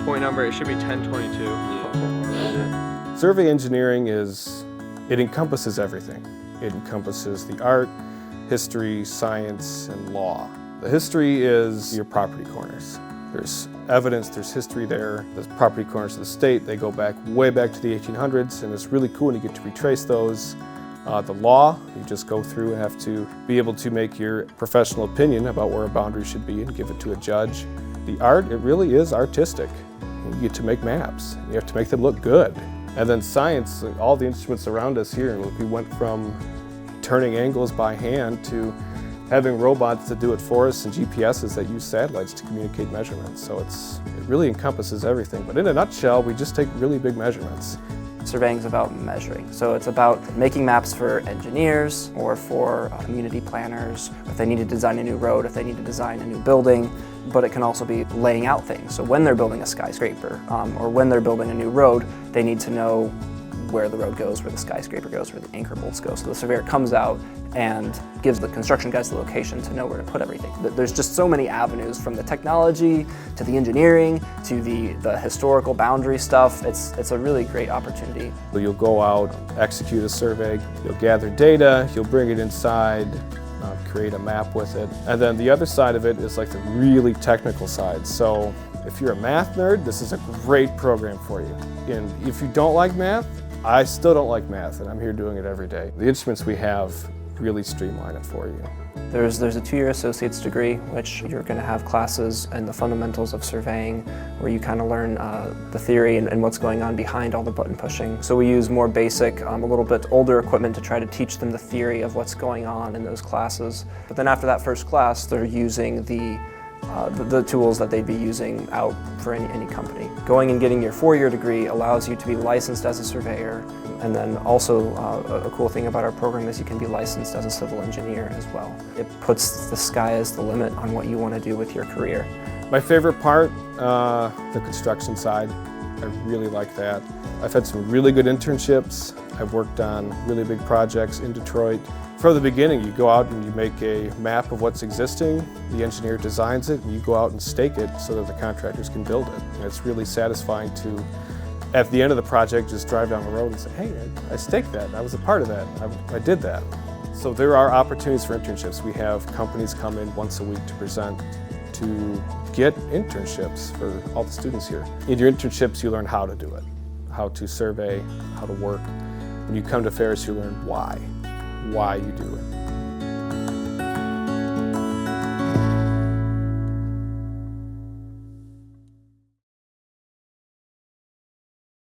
point number. It should be 1022. Yeah. Survey engineering it encompasses everything. It encompasses the art, history, science, and law. The history is your property corners. There's evidence, there's history there. The property corners of the state, they go back way back to the 1800s, and it's really cool when you get to retrace those. The law, you just go through and have to be able to make your professional opinion about where a boundary should be and give it to a judge. The art, it really is artistic. You get to make maps. You have to make them look good. And then science, all the instruments around us here, we went from turning angles by hand to having robots that do it for us and GPSs that use satellites to communicate measurements. So it really encompasses everything. But in a nutshell, we just take really big measurements. Surveying is about measuring. So it's about making maps for engineers or for community planners, if they need to design a new road, if they need to design a new building, but it can also be laying out things. So when they're building a skyscraper or when they're building a new road, they need to know where the road goes, where the skyscraper goes, where the anchor bolts go. So the surveyor comes out and gives the construction guys the location to know where to put everything. There's just so many avenues, from the technology to the engineering to the historical boundary stuff. It's a really great opportunity. You'll go out, execute a survey, you'll gather data, you'll bring it inside, create a map with it. And then the other side of it is like the really technical side. So if you're a math nerd, this is a great program for you. And if you don't like math, I still don't like math, and I'm here doing it every day. The instruments we have really streamline it for you. There's a 2-year associate's degree, which you're going to have classes in the fundamentals of surveying, where you kind of learn the theory and what's going on behind all the button pushing. So we use more basic, a little bit older equipment to try to teach them the theory of what's going on in those classes. But then after that first class, they're using the tools that they'd be using out for any company. Going and getting your 4-year degree allows you to be licensed as a surveyor, and then also a cool thing about our program is you can be licensed as a civil engineer as well. It puts the sky as the limit on what you want to do with your career. My favorite part, the construction side. I really like that. I've had some really good internships. I've worked on really big projects in Detroit. From the beginning, you go out and you make a map of what's existing, the engineer designs it, and you go out and stake it so that the contractors can build it. And it's really satisfying to, at the end of the project, just drive down the road and say, hey, I staked that, I was a part of that, I did that. So there are opportunities for internships. We have companies come in once a week to present to get internships for all the students here. In your internships, you learn how to do it, how to survey, how to work. When you come to Ferris, you learn why you do it.